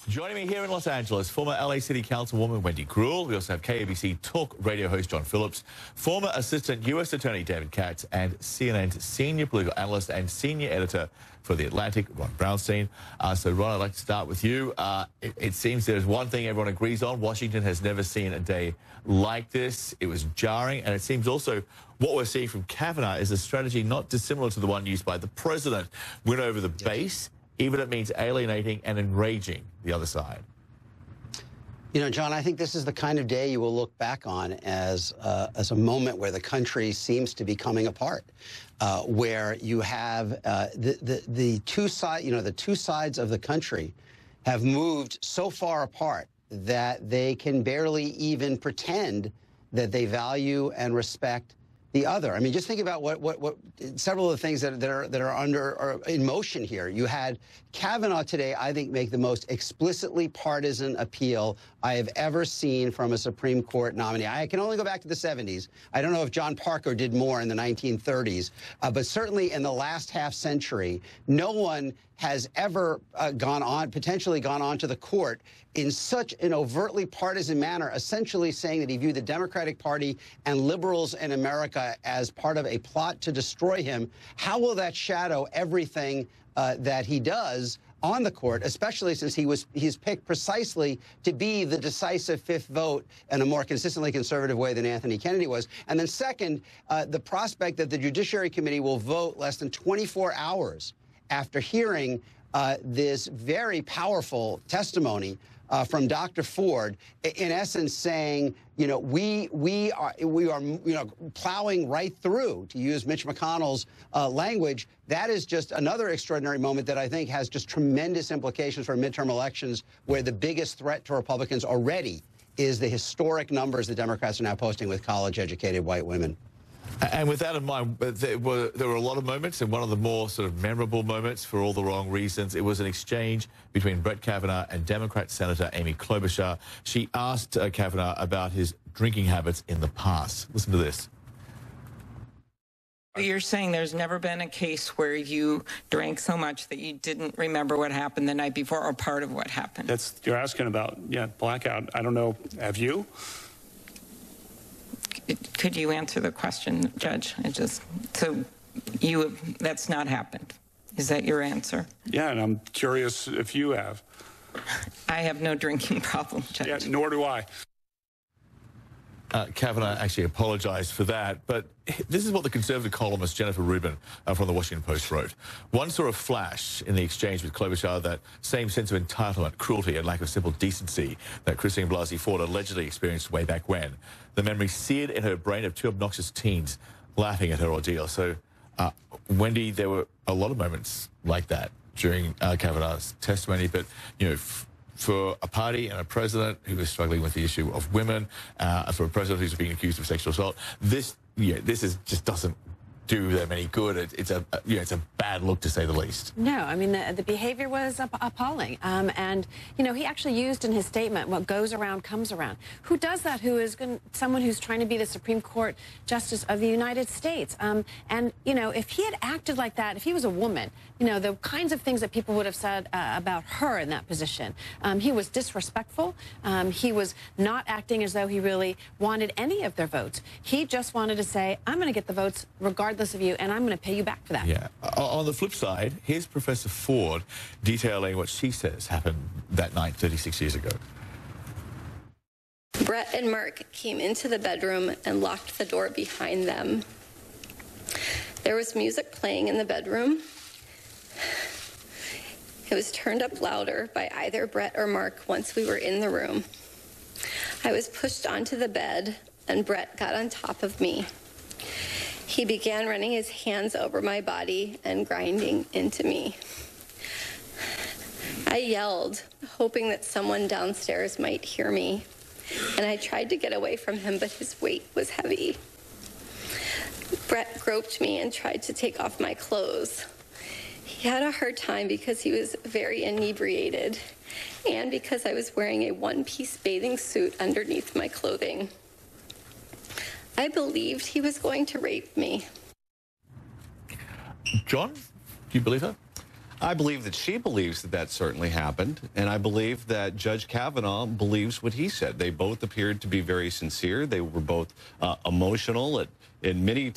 Joining me here in Los Angeles, former LA City Councilwoman Wendy Gruhl. We also have KABC talk radio host John Phillips, former Assistant U.S. Attorney David Katz, and CNN's senior political analyst and senior editor for The Atlantic, Ron Brownstein. So, Ron, I'd like to start with you. It seems there's one thing everyone agrees on. Washington has never seen a day like this. It was jarring, and it seems also what we're seeing from Kavanaugh is a strategy not dissimilar to the one used by the president. Win over the base, even if it means alienating and enraging the other side. You know, John, I think this is the kind of day you will look back on as a moment where the country seems to be coming apart, where you have the two sides of the country have moved so far apart that they can barely even pretend that they value and respect the other. I mean, just think about what several of the things that are in motion here. You had Kavanaugh today, I think, make the most explicitly partisan appeal I have ever seen from a Supreme Court nominee. I can only go back to the 70s. I don't know if John Parker did more in the 1930s, but certainly in the last half century, no one has ever potentially gone on to the court in such an overtly partisan manner, essentially saying that he viewed the Democratic Party and liberals in America as part of a plot to destroy him. How will that shadow everything that he does on the court, especially since he's picked precisely to be the decisive fifth vote in a more consistently conservative way than Anthony Kennedy was? And then second, the prospect that the Judiciary Committee will vote less than 24 hours after hearing this very powerful testimony from Dr. Ford, in essence saying, you know, we are plowing right through, to use Mitch McConnell's language. That is just another extraordinary moment that I think has just tremendous implications for midterm elections, where the biggest threat to Republicans already is the historic numbers the Democrats are now posting with college-educated white women. And with that in mind, there were a lot of moments, and one of the more sort of memorable moments, for all the wrong reasons, it was an exchange between Brett Kavanaugh and Democrat Senator Amy Klobuchar. She asked Kavanaugh about his drinking habits in the past. Listen to this. You're saying there's never been a case where you drank so much that you didn't remember what happened the night before, or part of what happened? You're asking about, yeah, blackout. I don't know. Have you? Could you answer the question, Judge? That's not happened. Is that your answer? Yeah, and I'm curious if you have. I have no drinking problem, Judge. Yeah, nor do I. Kavanaugh actually apologized for that, but this is what the conservative columnist Jennifer Rubin from the Washington Post wrote. One saw a flash in the exchange with Klobuchar, that same sense of entitlement, cruelty, and lack of simple decency that Christine Blasey Ford allegedly experienced way back when. The memory seared in her brain of two obnoxious teens laughing at her ordeal. So, Wendy, there were a lot of moments like that during Kavanaugh's testimony, but, you know, for a party and a president who is struggling with the issue of women, for a president who's being accused of sexual assault, this just doesn't do them any good. It's a bad look, to say the least. No, I mean, the behavior was appalling. And, you know, he actually used in his statement, what goes around comes around. Who does that? Who is someone who's trying to be the Supreme Court Justice of the United States? And, you know, if he had acted like that, if he was a woman, you know, the kinds of things that people would have said about her in that position. He was disrespectful. He was not acting as though he really wanted any of their votes. He just wanted to say, I'm going to get the votes regardless of you, and I'm going to pay you back for that. Yeah. On the flip side, here's Professor Ford detailing what she says happened that night 36 years ago. Brett and Mark came into the bedroom and locked the door behind them. There was music playing in the bedroom. It was turned up louder by either Brett or Mark once we were in the room. I was pushed onto the bed, and Brett got on top of me. He began running his hands over my body and grinding into me. I yelled, hoping that someone downstairs might hear me, and I tried to get away from him, but his weight was heavy. Brett groped me and tried to take off my clothes. He had a hard time because he was very inebriated, and because I was wearing a one-piece bathing suit underneath my clothing. I believed he was going to rape me. John, do you believe her? I believe that she believes that that certainly happened, and I believe that Judge Kavanaugh believes what he said. They both appeared to be very sincere. They were both emotional in many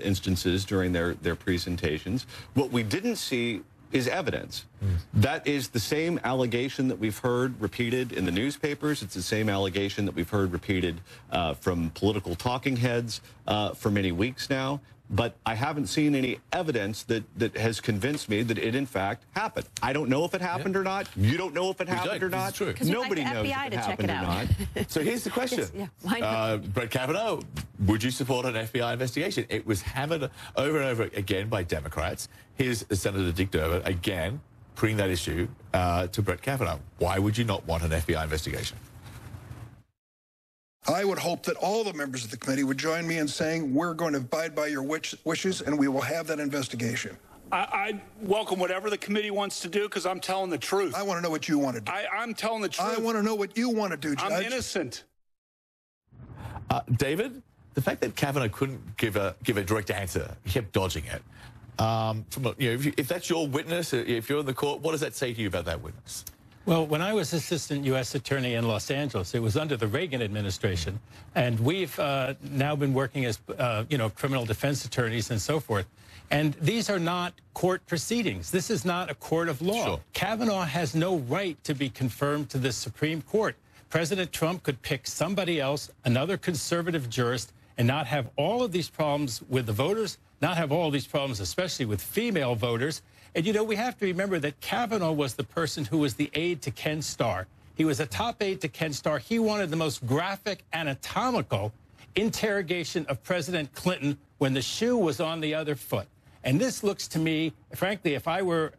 instances during their presentations. What we didn't see is evidence. That is the same allegation that we've heard repeated in the newspapers. It's the same allegation that we've heard repeated from political talking heads for many weeks now. But I haven't seen any evidence that has convinced me that it, in fact, happened. I don't know if it happened or not. You don't know if it happened or not. Nobody knows if it happened or not. So here's the question. Why not? Brett Kavanaugh, would you support an FBI investigation? It was hammered over and over again by Democrats. Here's Senator Dick Durbin, again, putting that issue to Brett Kavanaugh. Why would you not want an FBI investigation? I would hope that all the members of the committee would join me in saying we're going to abide by your wishes and we will have that investigation. I welcome whatever the committee wants to do because I'm telling the truth. I want to know what you want to do. I'm telling the truth. I want to know what you want to do, Judge. I'm innocent. David, the fact that Kavanaugh couldn't give a direct answer, he kept dodging it. If that's your witness, if you're in the court, what does that say to you about that witness? Well, when I was assistant U.S. attorney in Los Angeles, it was under the Reagan administration, and we've now been working as, criminal defense attorneys and so forth. And these are not court proceedings. This is not a court of law. Sure. Kavanaugh has no right to be confirmed to the Supreme Court. President Trump could pick somebody else, another conservative jurist, and not have all of these problems with the voters, not have all of these problems, especially with female voters. And, we have to remember that Kavanaugh was the person who was the aide to Ken Starr. He was a top aide to Ken Starr. He wanted the most graphic, anatomical interrogation of President Clinton when the shoe was on the other foot. And this looks to me, frankly, if I were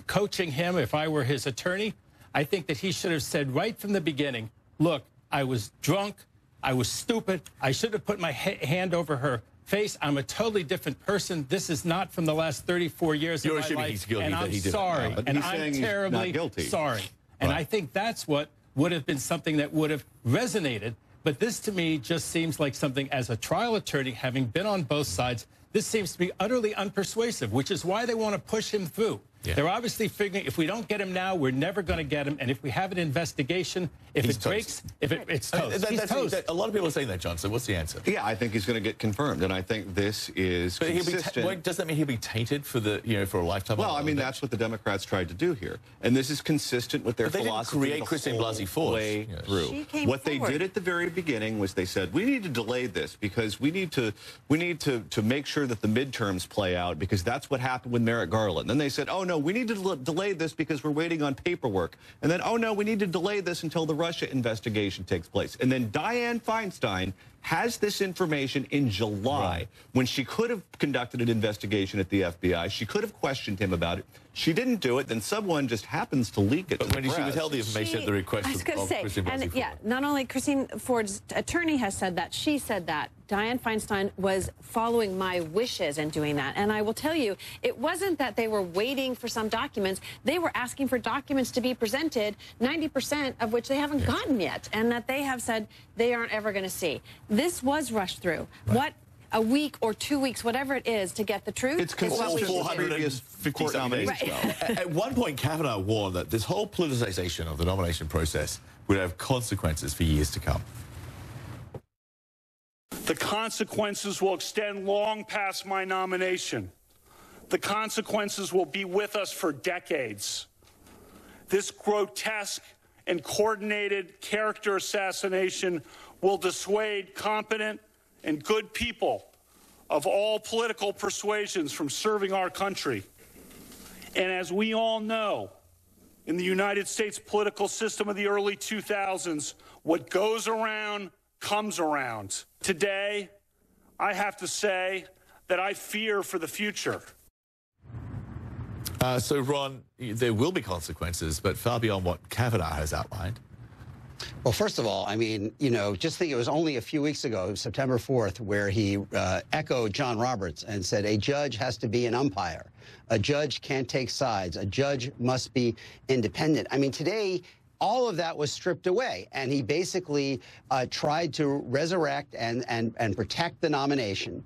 coaching him, if I were his attorney, I think that he should have said right from the beginning, look, I was drunk, I was stupid, I should have put my hand over her face. I'm a totally different person. This is not from the last 34 years of my life. He's guilty, and I'm sorry. And I'm terribly sorry. And I think that's what would have been something that would have resonated. But this, to me, just seems like something, as a trial attorney, having been on both sides, this seems to be utterly unpersuasive, which is why they want to push him through. Yeah. They're obviously figuring if we don't get him now, we're never going to get him. And if we have an investigation, if it breaks, it's toast. He's toast. A lot of people are saying that, John. So what's the answer? Yeah, I think he's going to get confirmed, and I think this is consistent. Does that mean he'll be tainted for for a lifetime? Well, I mean, that's what the Democrats tried to do here, and this is consistent with their philosophy. They didn't create Christine Blasey Ford through. What they did at the very beginning was they said we need to delay this because we need to make sure that the midterms play out because that's what happened with Merrick Garland. Then they said, oh no, we need to delay this because we're waiting on paperwork. And then, oh no, we need to delay this until the Russia investigation takes place. And then Dianne Feinstein has this information in July when she could have conducted an investigation at the FBI. She could have questioned him about it. She didn't do it. Then someone just happens to leak it to the press. She withheld the information at the request of Christine Blasey Ford. Yeah, not only Christine Ford's attorney has said that, she said that. Dianne Feinstein was following my wishes and doing that. And I will tell you, it wasn't that they were waiting for some documents. They were asking for documents to be presented, 90% of which they haven't gotten yet, and that they have said they aren't ever going to see. This was rushed through. What a week or 2 weeks, whatever it is, to get the truth. It's consistent with 450 nominations. At one point, Kavanaugh warned that this whole politicization of the nomination process would have consequences for years to come. The consequences will extend long past my nomination. The consequences will be with us for decades. This grotesque and coordinated character assassination will dissuade competent and good people of all political persuasions from serving our country. And as we all know, in the United States political system of the early 2000s, what goes around comes around. Today, I have to say that I fear for the future. So, Ron, there will be consequences, but far beyond what Kavanaugh has outlined. Well, first of all, I mean, just think it was only a few weeks ago, September 4th, where he echoed John Roberts and said a judge has to be an umpire. A judge can't take sides. A judge must be independent. I mean, today, all of that was stripped away, and he basically tried to resurrect and protect the nomination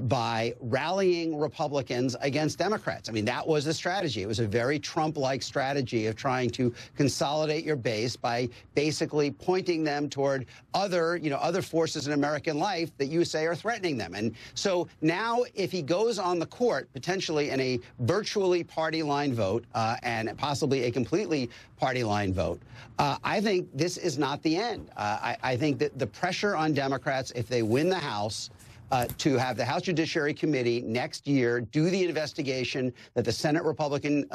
by rallying Republicans against Democrats. I mean, that was the strategy. It was a very Trump-like strategy of trying to consolidate your base by basically pointing them toward other forces in American life that you say are threatening them. And so now, if he goes on the court, potentially in a virtually party line vote and possibly a completely party line vote, I think this is not the end. I think that the pressure on Democrats, if they win the House, to have the House Judiciary Committee next year do the investigation that the Senate Republicans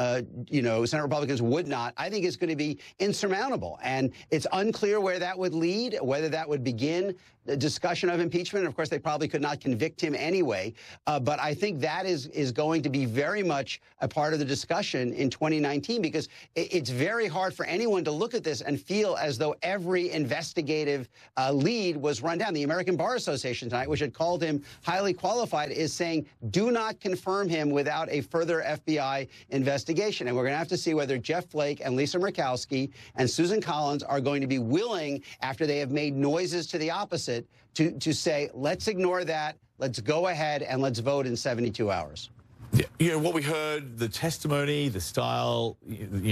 would not, I think is going to be insurmountable. And it's unclear where that would lead, whether that would begin the discussion of impeachment. Of course, they probably could not convict him anyway. But I think that is going to be very much a part of the discussion in 2019, because it's very hard for anyone to look at this and feel as though every investigative lead was run down. The American Bar Association tonight, which had called him highly qualified, is saying do not confirm him without a further FBI investigation. And we're going to have to see whether Jeff Flake and Lisa Murkowski and Susan Collins are going to be willing, after they have made noises to the opposite, to say, let's ignore that, let's go ahead and let's vote in 72 hours. Yeah, what we heard, the testimony, the style,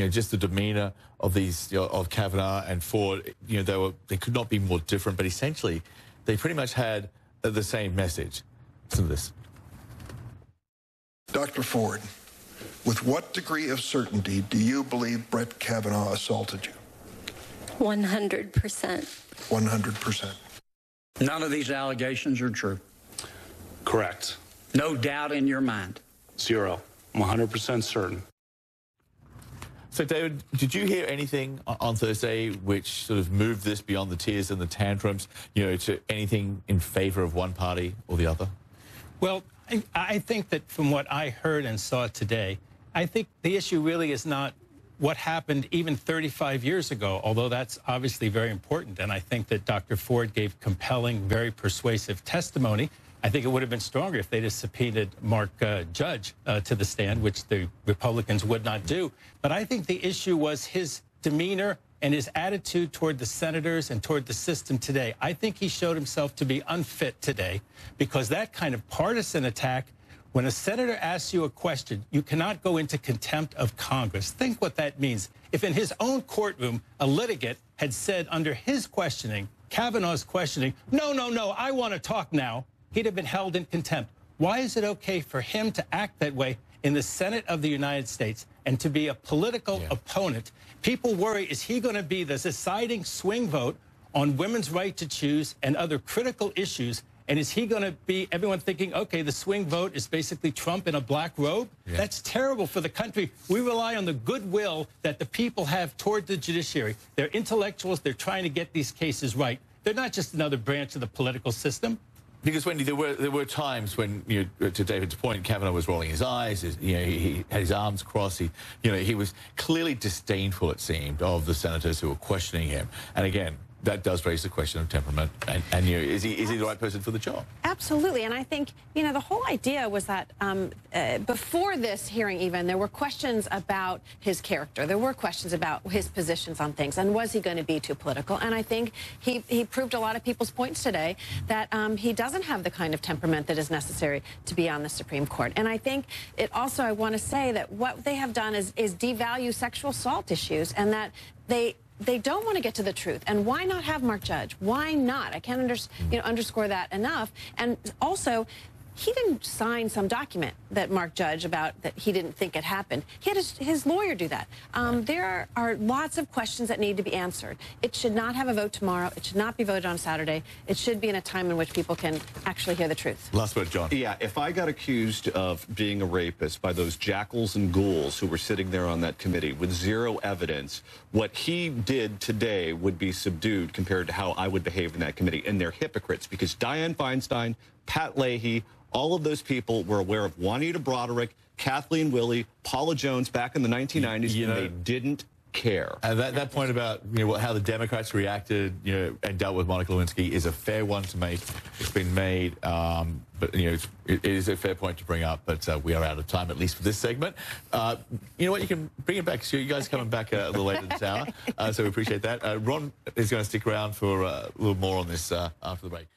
just the demeanor of these, of Kavanaugh and Ford, they could not be more different, but essentially they pretty much had the same message. Listen to this. Dr. Ford, with what degree of certainty do you believe Brett Kavanaugh assaulted you? 100%. 100%. None of these allegations are true. Correct. No doubt in your mind. 0. I'm 100% certain. So, David, did you hear anything on Thursday which sort of moved this beyond the tears and the tantrums, to anything in favor of one party or the other? Well, I think that from what I heard and saw today, I think the issue really is not what happened even 35 years ago, although that's obviously very important. And I think that Dr. Ford gave compelling, very persuasive testimony. I think it would have been stronger if they just subpoenaed Mark Judge to the stand, which the Republicans would not do. But I think the issue was his demeanor and his attitude toward the senators and toward the system today. I think he showed himself to be unfit today, because that kind of partisan attack, when a senator asks you a question, you cannot go into contempt of Congress. Think what that means. If in his own courtroom a litigant had said under his questioning, Kavanaugh's questioning, no, I want to talk now, he'd have been held in contempt. Why is it okay for him to act that way in the Senate of the United States and to be a political opponent? People worry, is he going to be the deciding swing vote on women's right to choose and other critical issues? And is he going to be, everyone thinking, okay, the swing vote is basically Trump in a black robe? Yeah. That's terrible for the country. We rely on the goodwill that the people have toward the judiciary. They're intellectuals. They're trying to get these cases right. They're not just another branch of the political system. Because, Wendy, there were times when, to David's point, Kavanaugh was rolling his eyes. He had his arms crossed. He was clearly disdainful, it seemed, of the senators who were questioning him. And again, that does raise the question of temperament. And is he the right person for the job? Absolutely. And I think, the whole idea was that before this hearing even, there were questions about his character. There were questions about his positions on things. And was he going to be too political? And I think he proved a lot of people's points today that he doesn't have the kind of temperament that is necessary to be on the Supreme Court. And I think it also, I want to say that what they have done is devalue sexual assault issues, and that they don't want to get to the truth. And why not have Mark Judge? Why not? I can't underscore that enough. And also, he didn't sign some document that Mark Judge about that he didn't think it happened. He had his lawyer do that. There are lots of questions that need to be answered. It should not have a vote tomorrow. It should not be voted on Saturday. It should be in a time in which people can actually hear the truth. Last word, John. Yeah, if I got accused of being a rapist by those jackals and ghouls who were sitting there on that committee with zero evidence, what he did today would be subdued compared to how I would behave in that committee. And they're hypocrites, because Dianne Feinstein, Pat Leahy, all of those people were aware of Juanita Broderick, Kathleen Willey, Paula Jones back in the 1990s, and they didn't care. And that point about how the Democrats reacted, and dealt with Monica Lewinsky is a fair one to make. It's been made, but it is a fair point to bring up. But we are out of time, at least for this segment. You know what? You can bring it back. So you guys are coming back a little later this hour, so we appreciate that. Ron is going to stick around for a little more on this after the break.